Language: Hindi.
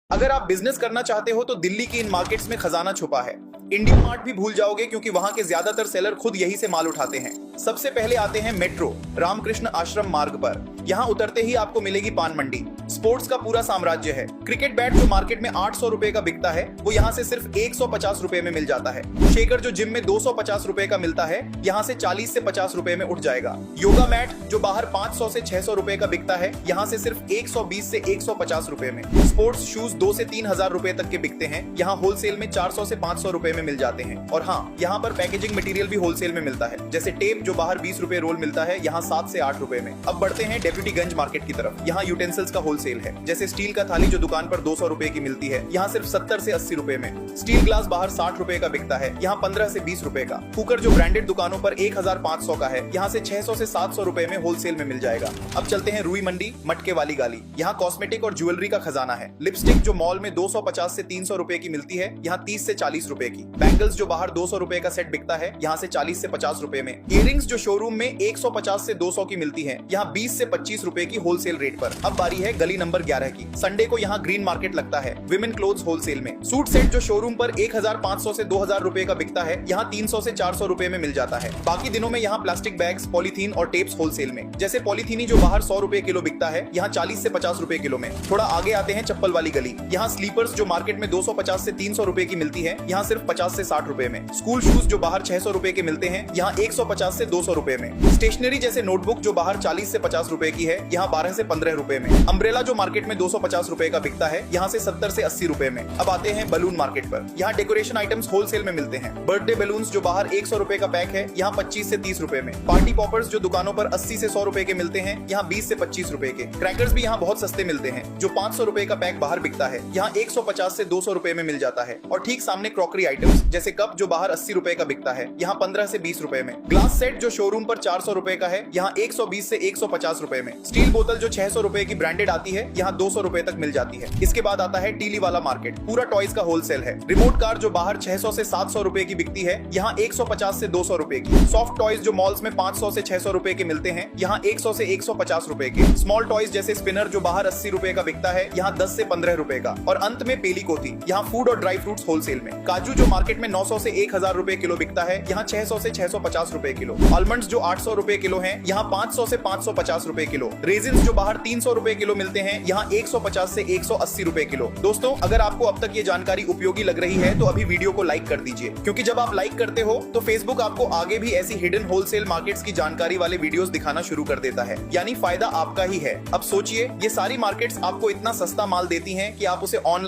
अगर आप बिजनेस करना चाहते हो तो दिल्ली की इन मार्केट्स में खजाना छुपा है। इंडियन मार्ट भी भूल जाओगे क्योंकि वहां के ज्यादातर सेलर खुद यही से माल उठाते हैं। सबसे पहले आते हैं मेट्रो रामकृष्ण आश्रम मार्ग पर। यहाँ उतरते ही आपको मिलेगी पान मंडी। स्पोर्ट्स का पूरा साम्राज्य है। क्रिकेट बैट जो मार्केट में 800 रुपए का बिकता है वो यहाँ से सिर्फ 150 रुपए में मिल जाता है। शेकर जो जिम में 250 रुपए का मिलता है यहाँ से 40 से 50 रुपए में उठ जाएगा। योगा मैट जो बाहर 500 से 600 रुपए का बिकता है यहाँ से सिर्फ 120 से 150 रुपए में। स्पोर्ट्स शूज 2 से 3,000 रुपए तक के बिकते हैं, यहाँ होलसेल में 400 से 500 रुपए में मिल जाते हैं। और हाँ, यहाँ पर पैकेजिंग मटेरियल भी होलसेल में मिलता है, जैसे टेप जो बाहर 20 रुपए रोल मिलता है यहाँ 7 से 8 रुपए में। अब बढ़ते हैं डेप्यूटीगंज मार्केट की तरफ। यहाँ यूटेंसिल्स का होलसेल है, जैसे स्टील का थाली जो दुकान पर 200 रुपए की मिलती है यहाँ सिर्फ 70 से 80 रुपए में। स्टील ग्लास बाहर 60 रुपए का बिकता है, यहाँ 15 से 20 रुपए का। कुकर जो ब्रांडेड दुकानों पर 1500 का है यहाँ से 600 से 700 रुपए में होलसेल में मिल जाएगा। अब चलते हैं रुई मंडी मटके वाली गाली। यहाँ कॉस्मेटिक और ज्वेलरी का खजाना है। लिपस्टिक जो मॉल में 250 से 300 रुपए की मिलती है यहाँ 30 से 40 रुपए की। बैंगल्स जो बाहर 200 रुपए का सेट बिकता है यहाँ से 40 से 50 रुपए में। इयररिंग्स जो शोरूम में 150 से 200 की मिलती है यहाँ 20 से 25 रुपए की होलसेल रेट पर। अब बारी है गली नंबर 11 की। संडे को यहाँ ग्रीन मार्केट लगता है विमेन क्लोथ्स होलसेल में। सूट सेट जो शोरूम पर 1500 से 2000 रुपए का बिकता है यहाँ 300 से 400 रुपए में मिल जाता है। बाकी दिनों में यहाँ प्लास्टिक बैग्स, पॉलीथीन और टेप्स होलसेल में। जैसे पॉलीथीनी जो बाहर 100 रुपए किलो बिकता है यहाँ 40 से 50 रुपए किलो में। थोड़ा आगे आते हैं चप्पल वाली गली। यहाँ स्लीपर्स जो मार्केट में 250 से 300 रुपए की मिलती है यहाँ सिर्फ 50 से 60 रुपए में। स्कूल शूज जो बाहर 600 रुपए के मिलते हैं यहाँ 150 से 200 रुपए में। स्टेशनरी जैसे नोटबुक जो बाहर 40 से 50 रुपए की है यहाँ 12 से 15 रुपए में। अम्ब्रेला जो मार्केट में 250 रुपए का बिकता है यहाँ से 70 से 80 रुपए में। अब आते हैं बलून मार्केट पर। यहाँ डेकोरेशन आइटम्स होलसेल में मिलते हैं। बर्थडे बैलून्स जो बाहर 100 रुपए का पैक है यहाँ 25 से 30 रुपए में। पार्टी पॉपर्स जो दुकानों पर 80 से 100 रुपए के मिलते हैं यहाँ 20 से 25 रुपए के। क्रैकर्स भी यहाँ बहुत सस्ते मिलते हैं, जो 500 रुपए का पैक बाहर बिकता है यहाँ 150 से 200 रुपए में मिल जाता है। और ठीक सामने क्रॉकरी आइटम्स जैसे कप जो बाहर 80 रुपए का बिकता है यहाँ 15 से 20 रुपए में। ग्लास सेट जो शोरूम पर 400 रुपए का है यहाँ 120 से 150 रुपए में। स्टील बोतल जो 600 रुपए की ब्रांडेड आती है यहाँ 200 रुपए तक मिल जाती है। इसके बाद आता है टीली वाला मार्केट, पूरा टॉयज का होलसेल है। रिमोट कार जो बाहर 600 से 700 रुपए की बिकती है यहाँ 150 से 200 रुपए की। सॉफ्ट टॉयज जो मॉल्स में 500 से 600 रुपए के मिलते हैं यहाँ 100 से 150 रुपए के। स्मॉल टॉयज जैसे स्पिनर जो बाहर 80 रुपए का बिकता है यहाँ 10 से 15 रुपए का। और अंत में पेली कोथी, यहाँ फूड और ड्राई फ्रूट्स होलसेल में। काजू जो मार्केट में 900 से 1000 रुपए किलो बिकता है यहाँ 600 से 650 रुपए किलो। आलमंड्स जो 800 रुपए किलो हैं यहाँ 500 से 550 रुपए किलो। रेजिन्स जो बाहर 300 रुपए किलो मिलते हैं यहाँ 150 से 180 रुपए किलो। दोस्तों, अगर आपको अब तक ये जानकारी उपयोगी लग रही है तो अभी वीडियो को लाइक कर दीजिए, क्योंकि जब आप लाइक करते हो तो फेसबुक आपको आगे भी ऐसी हिडन होलसेल मार्केट्स की जानकारी वाले वीडियोस दिखाना शुरू कर देता है, यानी फायदा आपका ही है। अब सोचिए, ये सारी मार्केट्स आपको इतना सस्ता माल देती हैं कि आप उसे ऑनलाइन